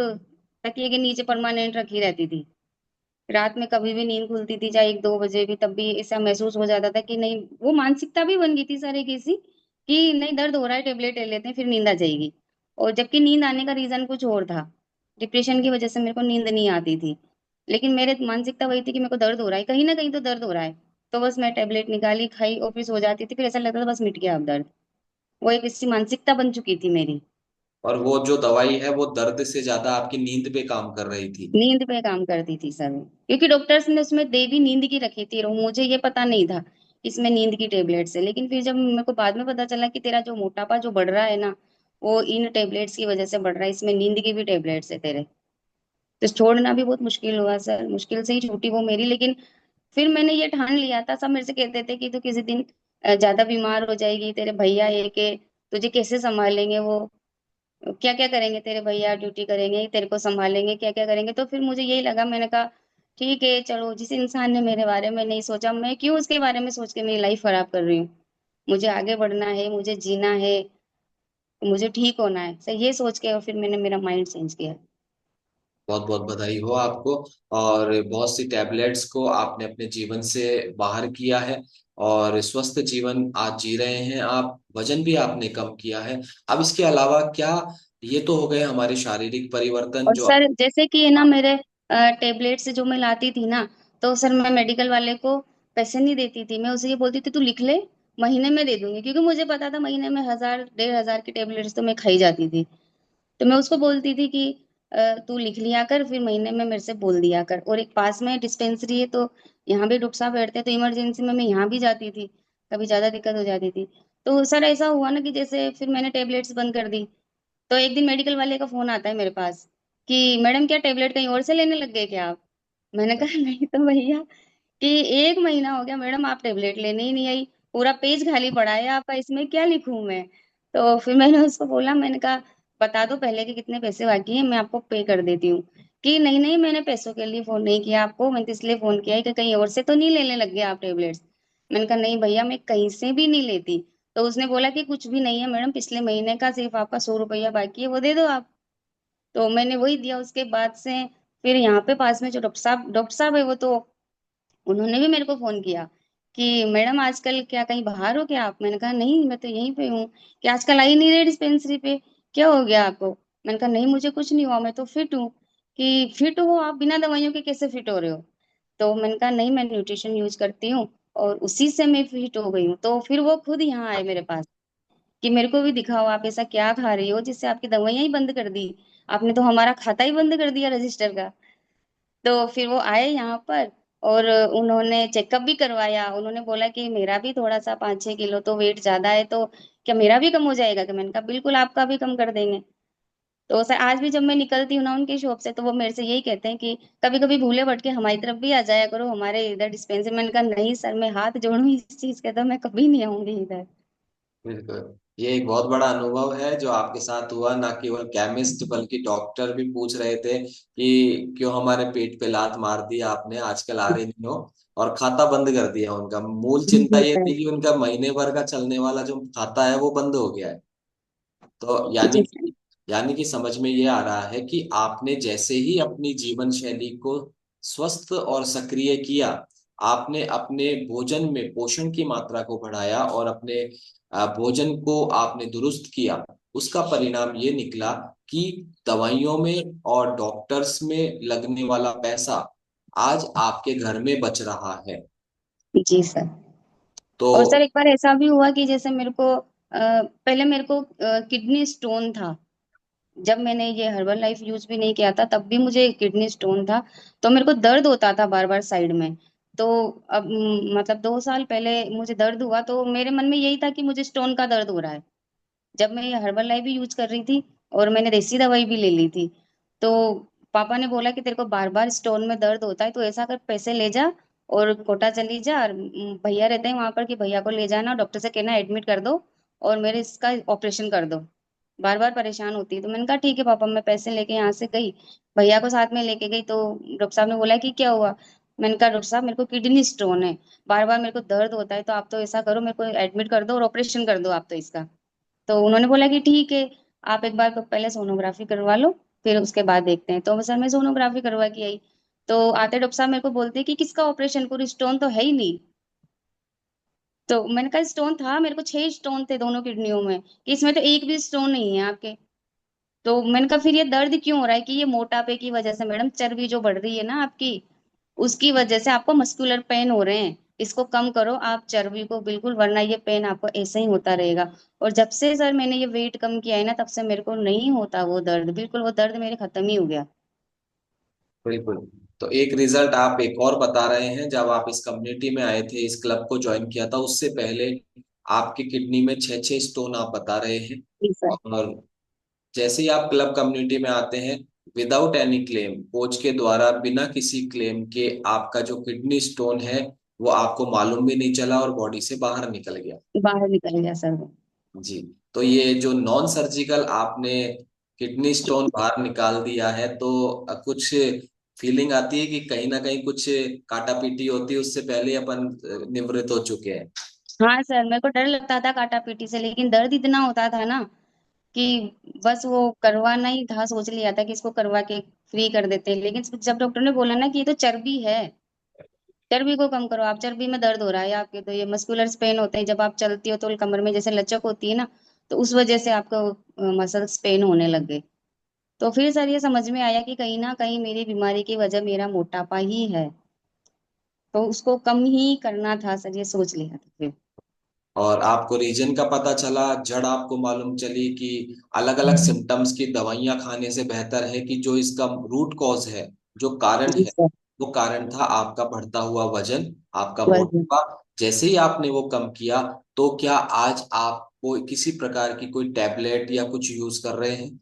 तकिए के नीचे परमानेंट रखी रहती थी। रात में कभी भी नींद खुलती थी, चाहे 1-2 बजे भी, तब भी ऐसा महसूस हो जाता था कि नहीं, वो मानसिकता भी बन गई थी सर एक ऐसी, कि नहीं दर्द हो रहा है, टेबलेट ले लेते हैं, फिर नींद आ जाएगी। और जबकि नींद आने का रीजन कुछ और था। डिप्रेशन की वजह से मेरे को नींद नहीं आती थी। लेकिन मेरे मानसिकता वही थी कि मेरे को दर्द हो रहा है, कहीं ना कहीं तो दर्द हो रहा है। तो बस मैं टेबलेट निकाली, खाई और फिर सो जाती थी, फिर ऐसा लगता था बस मिट गया अब दर्द। वो एक ऐसी मानसिकता बन चुकी थी मेरी। और वो जो दवाई है वो दर्द से ज्यादा आपकी नींद पे काम कर रही थी? नींद पे काम करती थी सर वो। क्योंकि डॉक्टर्स ने उसमें दे भी नींद की रखी थी, और मुझे ये पता नहीं था इसमें नींद की टेबलेट्स है। लेकिन फिर जब मेरे को बाद में पता चला कि तेरा जो मोटापा जो बढ़ रहा है ना, वो इन टेबलेट्स की वजह से बढ़ रहा है, इसमें नींद की भी टेबलेट्स है तेरे। तो छोड़ना भी बहुत मुश्किल हुआ सर, मुश्किल से ही छूटी वो मेरी। लेकिन फिर मैंने ये ठान लिया था, सब मेरे से कहते थे कि तू किसी दिन ज्यादा बीमार हो जाएगी, तेरे भैया ये के तुझे कैसे संभालेंगे, वो क्या क्या करेंगे तेरे भैया, ड्यूटी करेंगे, तेरे को संभालेंगे, क्या क्या करेंगे। तो फिर मुझे यही लगा, मैंने कहा ठीक है चलो, जिस इंसान ने मेरे बारे में नहीं सोचा, मैं क्यों उसके बारे में सोच के मेरी लाइफ खराब कर रही हूँ। मुझे आगे बढ़ना है, मुझे जीना है, मुझे ठीक होना है सर, ये सोच के और फिर मैंने मेरा माइंड चेंज किया। बहुत बहुत बधाई हो आपको। और बहुत सी टैबलेट्स को आपने अपने जीवन से बाहर किया है, और स्वस्थ जीवन आज जी रहे हैं आप। वजन भी आपने कम किया है। अब इसके अलावा क्या, ये तो हो गए हमारे शारीरिक परिवर्तन और जो। सर जैसे कि है ना, मेरे टेबलेट्स जो मैं लाती थी ना, तो सर मैं मेडिकल वाले को पैसे नहीं देती थी। मैं उसे ये बोलती थी तू लिख ले, महीने में दे दूंगी। क्योंकि मुझे पता था महीने में 1000-1500 की टेबलेट्स तो मैं खाई जाती थी। तो मैं उसको बोलती थी कि तू लिख लिया कर, फिर महीने में मेरे से बोल दिया कर। और एक पास में डिस्पेंसरी है, तो यहाँ भी डॉक्टर साहब बैठते हैं, तो इमरजेंसी में मैं यहाँ भी जाती थी, कभी ज्यादा दिक्कत हो जाती थी। तो सर ऐसा हुआ ना कि जैसे फिर मैंने टेबलेट्स बंद कर दी, तो एक दिन मेडिकल वाले का फोन आता है मेरे पास कि मैडम क्या टेबलेट कहीं और से लेने लग गए क्या आप। मैंने कहा नहीं तो भैया, कि 1 महीना हो गया मैडम, आप टेबलेट लेने ही नहीं आई, पूरा पेज खाली पड़ा है आपका, इसमें क्या लिखूं मैं। तो फिर मैंने उसको बोला, मैंने कहा बता दो पहले कि कितने पैसे बाकी हैं, मैं आपको पे कर देती हूँ। कि नहीं नहीं, मैंने पैसों के लिए फोन नहीं किया आपको, मैंने तो इसलिए फोन किया है कि कहीं और से तो नहीं लेने लग गए आप टेबलेट्स। मैंने कहा नहीं भैया, मैं कहीं से भी नहीं लेती। तो उसने बोला कि कुछ भी नहीं है मैडम, पिछले महीने का सिर्फ आपका 100 रुपया बाकी है, वो दे दो आप। तो मैंने वही दिया। उसके बाद से फिर यहाँ पे पास में जो डॉक्टर साहब है, वो तो उन्होंने भी मेरे को फोन किया कि मैडम आजकल क्या कहीं बाहर हो क्या आप। मैंने कहा नहीं, मैं तो यहीं पे हूँ। कि आजकल आई नहीं रहे डिस्पेंसरी पे, क्या हो गया आपको। मैंने कहा नहीं मुझे कुछ नहीं हुआ, मैं तो फिट हूँ। कि फिट हो आप, बिना दवाइयों के कैसे फिट हो रहे हो। तो मैंने कहा नहीं, मैं न्यूट्रिशन यूज करती हूँ और उसी से मैं फिट हो गई हूँ। तो फिर वो खुद यहाँ आए मेरे पास कि मेरे को भी दिखाओ आप ऐसा क्या खा रही हो जिससे आपकी दवाइयां ही बंद कर दी, आपने तो हमारा खाता ही बंद कर दिया रजिस्टर का। तो फिर वो आए यहाँ पर और उन्होंने चेकअप भी करवाया। उन्होंने बोला कि मेरा भी थोड़ा सा 5-6 किलो तो वेट ज्यादा है, तो क्या मेरा भी कम हो जाएगा। कि मैंने कहा बिल्कुल आपका भी कम कर देंगे। तो सर आज भी जब मैं निकलती हूँ ना उनकी शॉप से, तो वो मेरे से यही कहते हैं कि कभी कभी भूले भटके हमारी तरफ भी आ जाया करो, हमारे इधर डिस्पेंसरी। मैंने कहा नहीं सर, मैं हाथ जोड़ूं इस चीज के, तो मैं कभी नहीं आऊंगी इधर। बिल्कुल, ये एक बहुत बड़ा अनुभव है जो आपके साथ हुआ। ना केवल केमिस्ट बल्कि डॉक्टर भी पूछ रहे थे कि क्यों हमारे पेट पे लात मार दी आपने, आजकल आ रही नहीं हो। और खाता बंद कर दिया। उनका मूल चिंता जी ये सर। थी कि उनका महीने भर का चलने वाला जो खाता है वो बंद हो गया है। तो जी सर। यानी कि समझ में ये आ रहा है कि आपने जैसे ही अपनी जीवन शैली को स्वस्थ और सक्रिय किया, आपने अपने भोजन में पोषण की मात्रा को बढ़ाया और अपने भोजन को आपने दुरुस्त किया, उसका परिणाम ये निकला कि दवाइयों में और डॉक्टर्स में लगने वाला पैसा आज आपके घर में बच रहा है। जी सर। तो और सर एक बार ऐसा भी हुआ कि जैसे मेरे को पहले मेरे को किडनी स्टोन था। जब मैंने ये हर्बल लाइफ यूज भी नहीं किया था, तब भी मुझे किडनी स्टोन था। तो मेरे को दर्द होता था बार बार साइड में। तो अब मतलब 2 साल पहले मुझे दर्द हुआ, तो मेरे मन में यही था कि मुझे स्टोन का दर्द हो रहा है। जब मैं ये हर्बल लाइफ भी यूज कर रही थी और मैंने देसी दवाई भी ले ली थी, तो पापा ने बोला कि तेरे को बार बार स्टोन में दर्द होता है, तो ऐसा कर, पैसे ले जा और कोटा चली जा, और भैया रहते हैं वहां पर, कि भैया को ले जाना, डॉक्टर से कहना एडमिट कर दो और मेरे इसका ऑपरेशन कर दो। बार बार परेशान होती है। तो मैंने कहा ठीक है पापा, मैं पैसे लेके यहाँ से गई, भैया को साथ में लेके गई, तो डॉक्टर साहब ने बोला कि क्या हुआ। मैंने कहा डॉक्टर साहब मेरे को किडनी स्टोन है, बार बार मेरे को दर्द होता है, तो आप तो ऐसा करो मेरे को एडमिट कर दो और ऑपरेशन कर दो आप तो इसका। तो उन्होंने बोला कि ठीक है, आप एक बार पहले सोनोग्राफी करवा लो, फिर उसके बाद देखते हैं। तो सर मैं सोनोग्राफी करवा के आई, तो आते डॉक्टर साहब मेरे को बोलते कि किसका ऑपरेशन करूँ, स्टोन तो है ही नहीं। तो मैंने कहा स्टोन था, मेरे को 6 स्टोन थे दोनों किडनियों में, कि इसमें तो एक भी स्टोन नहीं है आपके। तो मैंने कहा फिर ये दर्द क्यों हो रहा है, कि ये मोटापे की वजह से मैडम, चर्बी जो बढ़ रही है ना आपकी, उसकी वजह से आपको मस्कुलर पेन हो रहे हैं। इसको कम करो आप चर्बी को बिल्कुल, वरना ये पेन आपको ऐसे ही होता रहेगा। और जब से सर मैंने ये वेट कम किया है ना, तब से मेरे को नहीं होता वो दर्द, बिल्कुल वो दर्द मेरे खत्म ही हो गया। बिल्कुल। तो एक रिजल्ट आप एक और बता रहे हैं, जब आप इस कम्युनिटी में आए थे, इस क्लब को ज्वाइन किया था, उससे पहले आपकी किडनी में 6 6 स्टोन आप बता रहे हैं। जी सर। और जैसे ही आप क्लब कम्युनिटी में आते हैं, विदाउट एनी क्लेम, कोच के द्वारा बिना किसी क्लेम के, आपका जो किडनी स्टोन है वो आपको मालूम भी नहीं चला और बॉडी से बाहर निकल गया। बाहर निकल गया सर वो। जी। तो ये जो नॉन सर्जिकल आपने किडनी स्टोन बाहर निकाल दिया है, तो कुछ फीलिंग आती है कि कहीं ना कहीं कुछ काटा पीटी होती है, उससे पहले अपन निवृत्त हो चुके हैं। हाँ सर, मेरे को डर लगता था काटा पीटी से, लेकिन दर्द इतना होता था ना कि बस वो करवाना ही था, सोच लिया था कि इसको करवा के फ्री कर देते हैं। लेकिन जब डॉक्टर ने बोला ना कि ये तो चर्बी है, चर्बी को कम करो आप, चर्बी में दर्द हो रहा है आपके, तो ये मस्कुलर स्पेन होते हैं, जब आप चलती हो तो कमर में जैसे लचक होती है ना, तो उस वजह से आपको मसल्स पेन होने लग गए। तो फिर सर ये समझ में आया कि कहीं ना कहीं मेरी बीमारी की वजह मेरा मोटापा ही है, तो उसको कम ही करना था सर, ये सोच लिया था फिर। और आपको रीजन का पता चला, जड़ आपको मालूम चली कि अलग अलग सिम्टम्स की दवाइयां खाने से बेहतर है कि जो इसका रूट कॉज है, जो कारण जी है, सर। वो कारण था आपका बढ़ता हुआ वजन, आपका वजन। मोटापा। जैसे ही आपने वो कम किया, तो क्या आज आप कोई किसी प्रकार की कोई टैबलेट या कुछ यूज कर रहे हैं?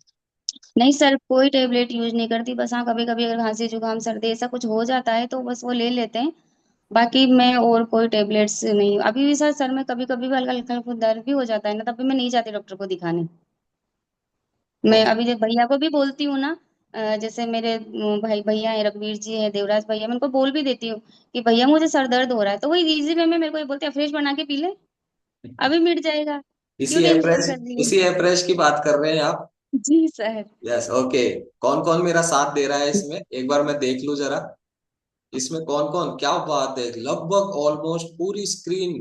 नहीं सर, कोई टेबलेट यूज नहीं करती, बस हाँ कभी कभी अगर खांसी जुकाम सर्दी ऐसा कुछ हो जाता है तो बस वो ले लेते हैं। बाकी मैं और कोई टेबलेट्स नहीं, अभी भी सर सर में कभी कभी भी हल्का हल्का दर्द भी हो जाता है ना, तब भी मैं नहीं जाती डॉक्टर को दिखाने। मैं ओके। अभी जब भैया को भी बोलती हूँ ना, जैसे मेरे भाई भैया हैं, रघुवीर जी है, देवराज भैया, मैं उनको बोल भी देती हूँ कि भैया मुझे सर दर्द हो रहा है, तो वही इजी वे में मेरे को ये बोलते हैं फ्रेश बना के पी ले, अभी मिट जाएगा, क्यों टेंशन कर रही है। इसी अप्रोच की बात कर रहे हैं आप? जी सर। Yes, okay. कौन कौन मेरा साथ दे रहा है इसमें, एक बार मैं देख लूं जरा। इसमें कौन कौन, क्या बात है, लगभग ऑलमोस्ट पूरी स्क्रीन।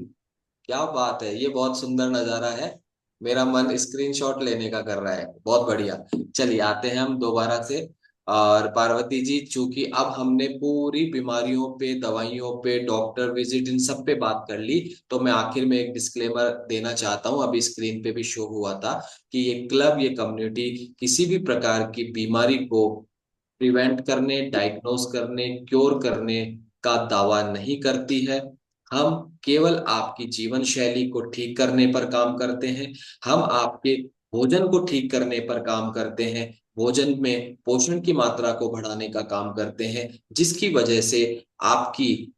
क्या बात है, ये बहुत सुंदर नजारा है। मेरा मन स्क्रीनशॉट लेने का कर रहा है। बहुत बढ़िया। चलिए आते हैं हम दोबारा से। और पार्वती जी, चूंकि अब हमने पूरी बीमारियों पे, दवाइयों पे, डॉक्टर विजिट, इन सब पे बात कर ली, तो मैं आखिर में एक डिस्क्लेमर देना चाहता हूं। अभी स्क्रीन पे भी शो हुआ था कि ये क्लब, ये कम्युनिटी किसी भी प्रकार की बीमारी को प्रिवेंट करने, डायग्नोस करने, क्योर करने का दावा नहीं करती है। हम केवल आपकी जीवन शैली को ठीक करने पर काम करते हैं। हम आपके भोजन को ठीक करने पर काम करते हैं। भोजन में पोषण की मात्रा को बढ़ाने का काम करते हैं, जिसकी वजह से आपकी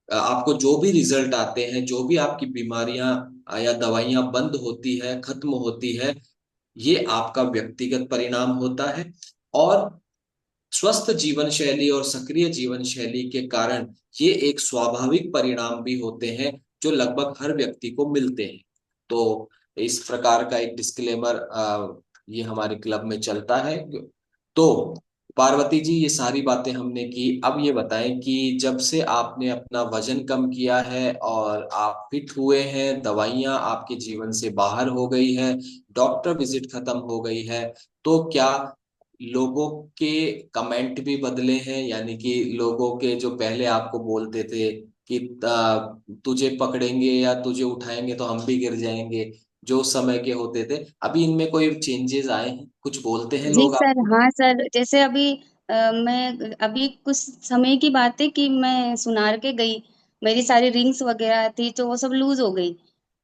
आपको जो भी रिजल्ट आते हैं, जो भी आपकी बीमारियां या दवाइयां बंद होती है, खत्म होती है, ये आपका व्यक्तिगत परिणाम होता है। और स्वस्थ जीवन शैली और सक्रिय जीवन शैली के कारण ये एक स्वाभाविक परिणाम भी होते हैं, जो लगभग हर व्यक्ति को मिलते हैं। तो इस प्रकार का एक डिस्क्लेमर ये हमारे क्लब में चलता है। तो पार्वती जी, ये सारी बातें हमने की। अब ये बताएं कि जब से आपने अपना वजन कम किया है और आप फिट हुए हैं, दवाइयां आपके जीवन से बाहर हो गई है, डॉक्टर विजिट खत्म हो गई है, तो क्या लोगों के कमेंट भी बदले हैं? यानी कि लोगों के जो पहले आपको बोलते थे कि तुझे पकड़ेंगे या तुझे उठाएंगे तो हम भी गिर जाएंगे, जो उस समय के होते थे, अभी इनमें कोई चेंजेस आए हैं? कुछ बोलते हैं जी लोग सर, आपको? हाँ सर, जैसे अभी मैं अभी कुछ समय की बात है कि मैं सुनार के गई, मेरी सारी रिंग्स वगैरह थी तो वो सब लूज हो गई,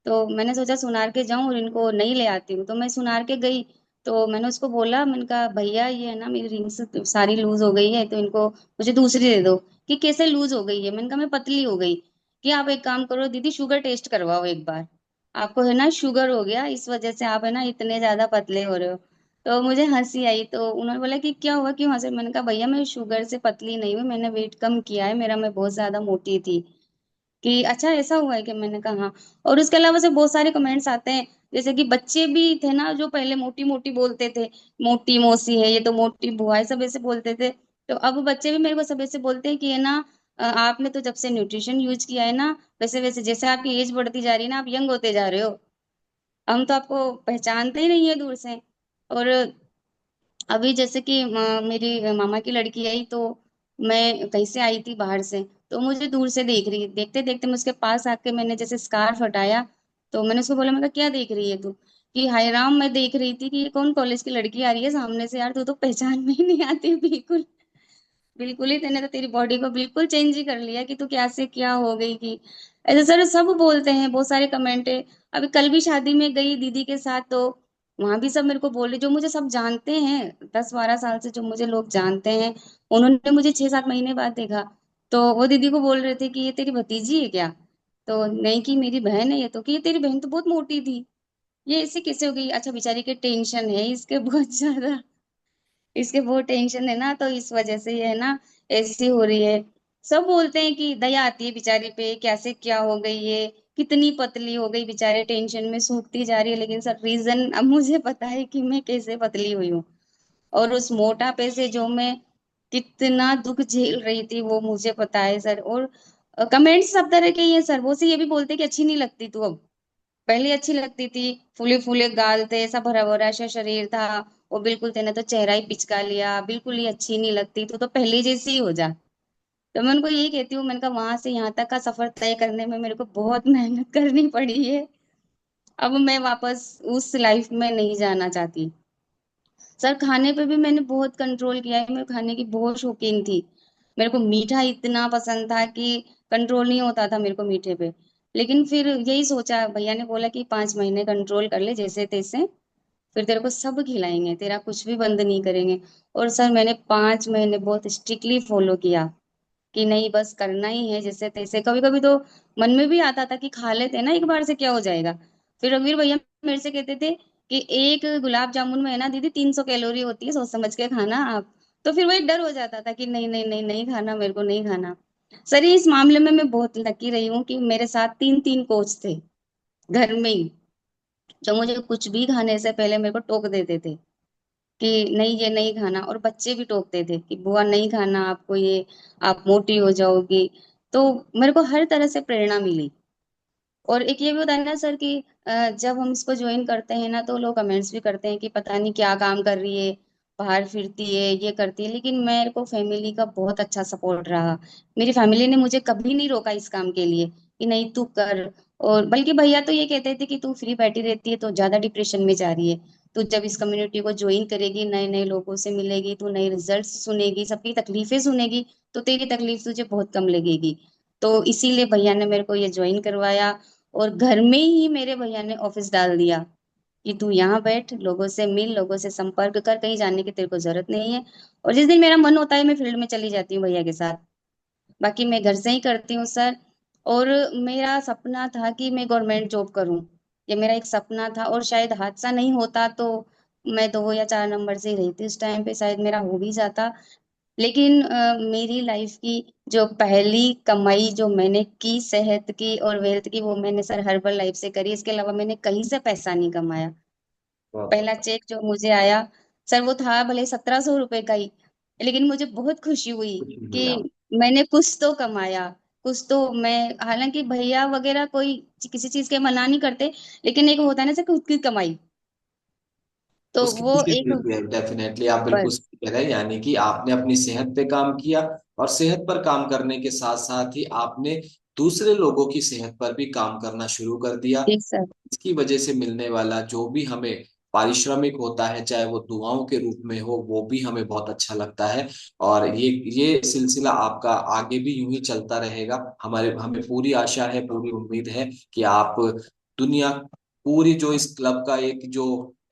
तो मैंने सोचा सुनार के जाऊं और इनको नहीं ले आती हूँ, तो मैं सुनार के गई। तो मैंने उसको बोला, मैंने कहा भैया ये है ना मेरी रिंग्स सारी लूज हो गई है, तो इनको मुझे दूसरी दे दो। कि कैसे लूज हो गई है? मैंने कहा मैं पतली हो गई। कि आप एक काम करो दीदी, शुगर टेस्ट करवाओ एक बार, आपको है ना शुगर हो गया, इस वजह से आप है ना इतने ज्यादा पतले हो रहे हो। तो मुझे हंसी आई, तो उन्होंने बोला कि क्या हुआ, क्यों हंसे? मैंने कहा भैया मैं शुगर से पतली नहीं हूँ, मैंने वेट कम किया है मेरा, मैं बहुत ज्यादा मोटी थी। कि अच्छा ऐसा हुआ है? कि मैंने कहा हाँ। और उसके अलावा से बहुत सारे कमेंट्स आते हैं, जैसे कि बच्चे भी थे ना जो पहले मोटी मोटी बोलते थे, मोटी मौसी है, ये तो मोटी बुआ है, सब ऐसे बोलते थे। तो अब बच्चे भी मेरे को सब ऐसे बोलते हैं कि है ना आपने तो जब से न्यूट्रिशन यूज किया है ना, वैसे वैसे जैसे आपकी एज बढ़ती जा रही है ना, आप यंग होते जा रहे हो, हम तो आपको पहचानते ही नहीं है दूर से। और अभी जैसे कि मेरी मामा की लड़की आई, तो मैं कहीं से आई थी बाहर से, तो मुझे दूर से देख रही, देखते देखते मैं उसके पास आके मैंने जैसे स्कार्फ हटाया, तो मैंने उसको बोला, मैं कहा क्या देख रही है तू? कि हाय राम, मैं देख रही थी कि ये कौन कॉलेज की लड़की आ रही है सामने से, यार तू तो पहचान में ही नहीं आती बिल्कुल। बिल्कुल ही तेने तो तेरी बॉडी को बिल्कुल चेंज ही कर लिया, कि तू क्या से क्या हो गई। कि ऐसे सर सब बोलते हैं, बहुत सारे कमेंट है। अभी कल भी शादी में गई दीदी के साथ, तो वहां भी सब मेरे को बोले, जो मुझे सब जानते हैं 10-12 साल से जो मुझे लोग जानते हैं, उन्होंने मुझे 6-7 महीने बाद देखा। तो वो दीदी को बोल रहे थे कि ये तेरी भतीजी है क्या? तो नहीं, कि मेरी बहन है ये तो। कि ये तेरी बहन तो बहुत मोटी थी, ये ऐसे कैसे हो गई? अच्छा बेचारी के टेंशन है इसके बहुत ज्यादा, इसके बहुत टेंशन है ना, तो इस वजह से ये है ना ऐसी हो रही है। सब बोलते हैं कि दया आती है बेचारी पे, कैसे क्या हो गई ये, कितनी पतली हो गई बेचारे, टेंशन में सूखती जा रही है। लेकिन सर रीजन अब मुझे पता है कि मैं कैसे पतली हुई हूँ, और उस मोटापे से जो मैं कितना दुख झेल रही थी वो मुझे पता है सर। और कमेंट्स सब तरह के ही हैं सर, वो से ये भी बोलते हैं कि अच्छी नहीं लगती तू अब, पहले अच्छी लगती थी, फूले फूले गाल थे, ऐसा भरा भरा सा शरीर था, वो बिल्कुल तेने तो चेहरा ही पिचका लिया, बिल्कुल ही अच्छी नहीं लगती, तो पहले जैसी ही हो जा। तो मैं उनको यही कहती हूँ, मैंने कहा वहां से यहाँ तक का सफर तय करने में मेरे को बहुत मेहनत करनी पड़ी है, अब मैं वापस उस लाइफ में नहीं जाना चाहती। सर खाने पे भी मैंने बहुत कंट्रोल किया है, मैं खाने की बहुत शौकीन थी, मेरे को मीठा इतना पसंद था कि कंट्रोल नहीं होता था मेरे को मीठे पे। लेकिन फिर यही सोचा, भैया ने बोला कि 5 महीने कंट्रोल कर ले जैसे तैसे, फिर तेरे को सब खिलाएंगे, तेरा कुछ भी बंद नहीं करेंगे। और सर मैंने 5 महीने बहुत स्ट्रिक्टली फॉलो किया, कि नहीं बस करना ही है जैसे तैसे। कभी कभी तो मन में भी आता था कि खा लेते हैं ना एक बार से, क्या हो जाएगा। फिर रघुवीर भैया मेरे से कहते थे कि एक गुलाब जामुन में है ना दीदी 300 कैलोरी होती है, सोच समझ के खाना आप। तो फिर वो एक डर हो जाता था कि नहीं नहीं नहीं नहीं खाना, मेरे को नहीं खाना। सर इस मामले में मैं बहुत लकी रही हूँ कि मेरे साथ 3-3 कोच थे घर में ही, जो मुझे कुछ भी खाने से पहले मेरे को टोक देते थे कि नहीं ये नहीं खाना। और बच्चे भी टोकते थे कि बुआ नहीं खाना आपको ये, आप मोटी हो जाओगी। तो मेरे को हर तरह से प्रेरणा मिली। और एक ये भी होता है ना सर कि जब हम इसको ज्वाइन करते हैं ना, तो लोग कमेंट्स भी करते हैं कि पता नहीं क्या काम कर रही है, बाहर फिरती है, ये करती है। लेकिन मेरे को फैमिली का बहुत अच्छा सपोर्ट रहा, मेरी फैमिली ने मुझे कभी नहीं रोका इस काम के लिए कि नहीं तू कर। और बल्कि भैया तो ये कहते थे कि तू फ्री बैठी रहती है तो ज्यादा डिप्रेशन में जा रही है, तू जब इस कम्युनिटी को ज्वाइन करेगी, नए नए लोगों से मिलेगी, तू नए रिजल्ट्स सुनेगी, सबकी तकलीफें सुनेगी, तो तेरी तकलीफ तुझे बहुत कम लगेगी। तो इसीलिए भैया ने मेरे को ये ज्वाइन करवाया। और घर में ही मेरे भैया ने ऑफिस डाल दिया कि तू यहाँ बैठ, लोगों से मिल, लोगों से संपर्क कर, कहीं जाने की तेरे को जरूरत नहीं है। और जिस दिन मेरा मन होता है मैं फील्ड में चली जाती हूँ भैया के साथ, बाकी मैं घर से ही करती हूँ सर। और मेरा सपना था कि मैं गवर्नमेंट जॉब करूँ, ये मेरा एक सपना था। और शायद हादसा नहीं होता तो मैं 2 या 4 नंबर से ही रही थी उस टाइम पे, शायद मेरा हो भी जाता। लेकिन मेरी लाइफ की जो पहली कमाई जो मैंने की सेहत की और वेल्थ की, वो मैंने सर हर्बल लाइफ से करी, इसके अलावा मैंने कहीं से पैसा नहीं कमाया। बहुत पहला चेक जो मुझे आया सर, वो था भले 1700 रुपए का ही, लेकिन मुझे बहुत खुशी हुई कुछ कि मिला। मैंने कुछ तो कमाया। कुछ तो मैं, हालांकि भैया वगैरह कोई किसी चीज के मना नहीं करते, लेकिन एक होता है ना सर खुद की कमाई, तो उसकी वो खुशी एक मिलती है डेफिनेटली, आप बिल्कुल बस। सही कह रहे हैं। यानी कि आपने अपनी सेहत पे काम किया, और सेहत पर काम करने के साथ साथ ही आपने दूसरे लोगों की सेहत पर भी काम करना शुरू कर दिया। जी सर। इसकी वजह से मिलने वाला जो भी हमें पारिश्रमिक होता है, चाहे वो दुआओं के रूप में हो, वो भी हमें बहुत अच्छा लगता है। और ये सिलसिला आपका आगे भी यूं ही चलता रहेगा। हमें पूरी आशा है, पूरी उम्मीद है कि आप दुनिया पूरी जो इस क्लब का एक जो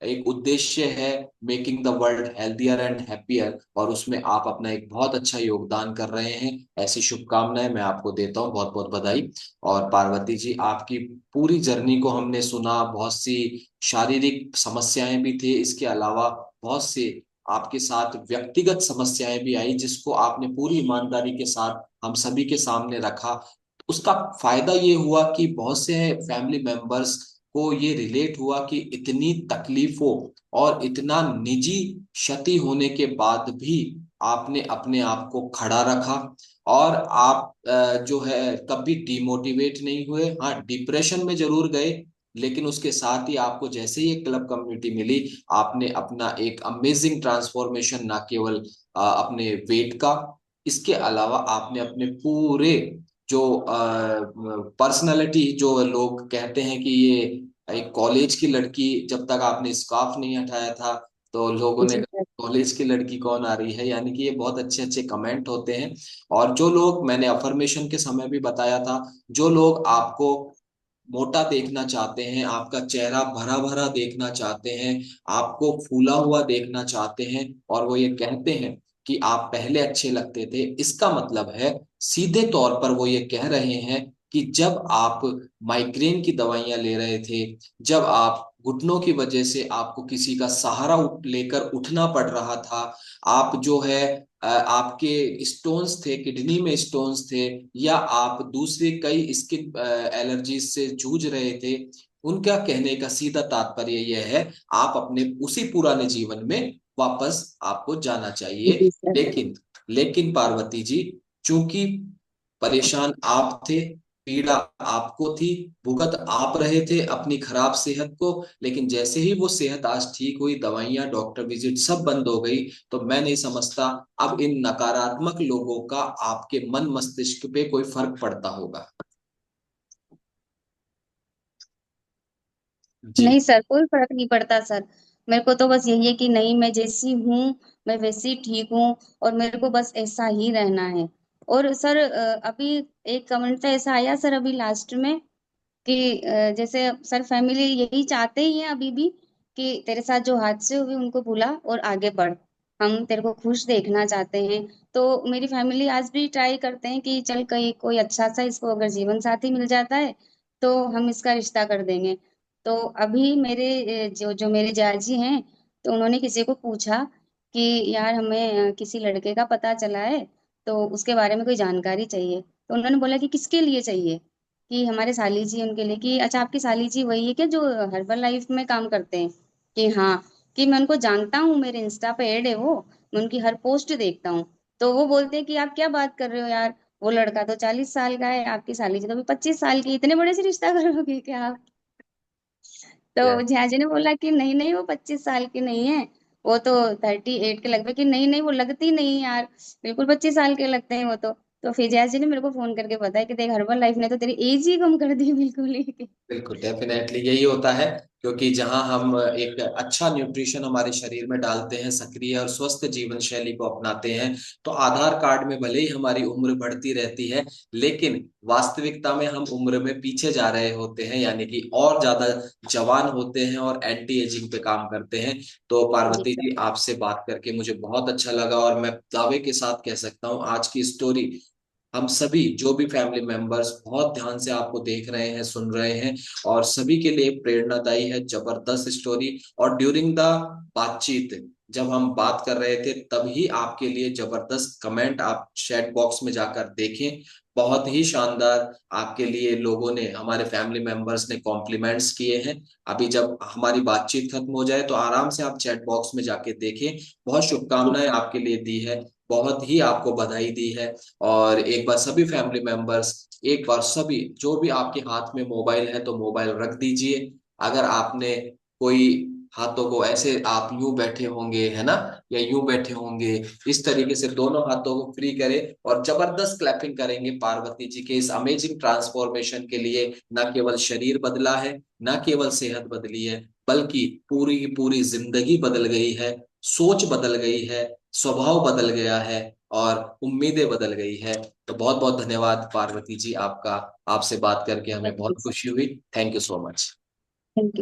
एक उद्देश्य है making the world healthier and happier, और उसमें आप अपना एक बहुत अच्छा योगदान कर रहे हैं। ऐसी शुभकामनाएं मैं आपको देता हूँ, बहुत बहुत बधाई। और पार्वती जी, आपकी पूरी जर्नी को हमने सुना, बहुत सी शारीरिक समस्याएं भी थी, इसके अलावा बहुत सी आपके साथ व्यक्तिगत समस्याएं भी आई, जिसको आपने पूरी ईमानदारी के साथ हम सभी के सामने रखा। उसका फायदा ये हुआ कि बहुत से फैमिली मेंबर्स को ये रिलेट हुआ कि इतनी तकलीफों और इतना निजी क्षति होने के बाद भी आपने अपने आप को खड़ा रखा, और आप जो है कभी डिमोटिवेट नहीं हुए। हाँ, डिप्रेशन में जरूर गए, लेकिन उसके साथ ही आपको जैसे ही क्लब कम्युनिटी मिली, आपने अपना एक अमेजिंग ट्रांसफॉर्मेशन ना केवल अपने वेट का, इसके अलावा आपने अपने पूरे जो पर्सनालिटी, जो लोग कहते हैं कि ये एक कॉलेज की लड़की, जब तक आपने स्कार्फ नहीं हटाया था तो लोगों ने जी कहा सर। कॉलेज की लड़की कौन आ रही है, यानी कि ये बहुत अच्छे अच्छे कमेंट होते हैं। और जो लोग, मैंने अफर्मेशन के समय भी बताया था, जो लोग आपको मोटा देखना चाहते हैं, आपका चेहरा भरा भरा देखना चाहते हैं, आपको फूला हुआ देखना चाहते हैं, और वो ये कहते हैं कि आप पहले अच्छे लगते थे, इसका मतलब है सीधे तौर पर वो ये कह रहे हैं कि जब आप माइग्रेन की दवाइयां ले रहे थे, जब आप घुटनों की वजह से आपको किसी का सहारा लेकर उठना पड़ रहा था, आप जो है आपके स्टोन्स थे, किडनी में स्टोन्स थे, या आप दूसरे कई स्किन एलर्जीज से जूझ रहे थे, उनका कहने का सीधा तात्पर्य यह है, आप अपने उसी पुराने जीवन में वापस आपको जाना चाहिए। जी सर। लेकिन लेकिन पार्वती जी, चूंकि परेशान आप थे, पीड़ा आपको थी, भुगत आप रहे थे अपनी खराब सेहत को, लेकिन जैसे ही वो सेहत आज ठीक हुई, दवाइयां, डॉक्टर विजिट सब बंद हो गई, तो मैं नहीं समझता अब इन नकारात्मक लोगों का आपके मन मस्तिष्क पे कोई फर्क पड़ता होगा। जी। नहीं सर, कोई फर्क नहीं पड़ता सर। मेरे को तो बस यही है कि नहीं, मैं जैसी हूँ मैं वैसी ठीक हूँ, और मेरे को बस ऐसा ही रहना है। और सर अभी एक कमेंट तो ऐसा आया सर अभी लास्ट में कि जैसे सर फैमिली यही चाहते ही हैं अभी भी कि तेरे साथ जो हादसे हुए उनको भुला और आगे बढ़, हम तेरे को खुश देखना चाहते हैं। तो मेरी फैमिली आज भी ट्राई करते हैं कि चल कहीं कोई अच्छा सा इसको अगर जीवन साथी मिल जाता है तो हम इसका रिश्ता कर देंगे। तो अभी मेरे जो जो मेरे जाजी हैं, तो उन्होंने किसी को पूछा कि यार हमें किसी लड़के का पता चला है, तो उसके बारे में कोई जानकारी चाहिए। तो उन्होंने बोला कि किसके लिए चाहिए, कि हमारे साली जी उनके लिए, कि अच्छा आपकी साली जी वही है क्या जो हर्बल लाइफ में काम करते हैं, कि हाँ, कि मैं उनको जानता हूँ, मेरे इंस्टा पे ऐड है वो, मैं उनकी हर पोस्ट देखता हूँ। तो वो बोलते हैं कि आप क्या बात कर रहे हो यार, वो लड़का तो 40 साल का है, आपकी साली जी तो अभी 25 साल की, इतने बड़े से रिश्ता करोगे क्या आप? तो झाजी ने बोला कि नहीं नहीं, वो 25 साल की नहीं है, वो तो 38 के लगभग, कि नहीं नहीं वो लगती नहीं यार, बिल्कुल 25 साल के लगते हैं वो तो फिर झाजी ने मेरे को फोन करके बताया कि देख, हर्बल लाइफ ने तो तेरी एज ही कम कर दी बिल्कुल ही। बिल्कुल, डेफिनेटली यही होता है, क्योंकि जहां हम एक अच्छा न्यूट्रिशन हमारे शरीर में डालते हैं, सक्रिय और स्वस्थ जीवन शैली को अपनाते हैं, तो आधार कार्ड में भले ही हमारी उम्र बढ़ती रहती है, लेकिन वास्तविकता में हम उम्र में पीछे जा रहे होते हैं, यानी कि और ज्यादा जवान होते हैं और एंटी एजिंग पे काम करते हैं। तो जी पार्वती सर। जी, आपसे बात करके मुझे बहुत अच्छा लगा, और मैं दावे के साथ कह सकता हूँ आज की स्टोरी हम सभी जो भी फैमिली मेंबर्स बहुत ध्यान से आपको देख रहे हैं, सुन रहे हैं, और सभी के लिए प्रेरणादायी है, जबरदस्त स्टोरी। और ड्यूरिंग द बातचीत, जब हम बात कर रहे थे, तभी आपके लिए जबरदस्त कमेंट आप चैट बॉक्स में जाकर देखें, बहुत ही शानदार आपके लिए लोगों ने, हमारे फैमिली मेंबर्स ने कॉम्प्लीमेंट्स किए हैं। अभी जब हमारी बातचीत खत्म हो जाए तो आराम से आप चैट बॉक्स में जाके देखें, बहुत जी शुभकामनाएं आपके लिए दी है, बहुत ही आपको बधाई दी है। और एक बार सभी फैमिली मेंबर्स, एक बार सभी, जो भी आपके हाथ में मोबाइल है तो मोबाइल रख दीजिए। अगर आपने कोई हाथों को ऐसे, आप यूं बैठे होंगे है ना, या यूं बैठे होंगे, इस तरीके से दोनों हाथों को फ्री करें और जबरदस्त क्लैपिंग करेंगे पार्वती जी के इस अमेजिंग ट्रांसफॉर्मेशन के लिए। न केवल शरीर बदला है, न केवल सेहत बदली है, बल्कि पूरी की पूरी जिंदगी बदल गई है, सोच बदल गई है, स्वभाव बदल गया है, और उम्मीदें बदल गई है। तो बहुत बहुत धन्यवाद पार्वती जी आपका, आपसे बात करके हमें थैंक यू बहुत सर। खुशी हुई। Thank you so much. Thank you.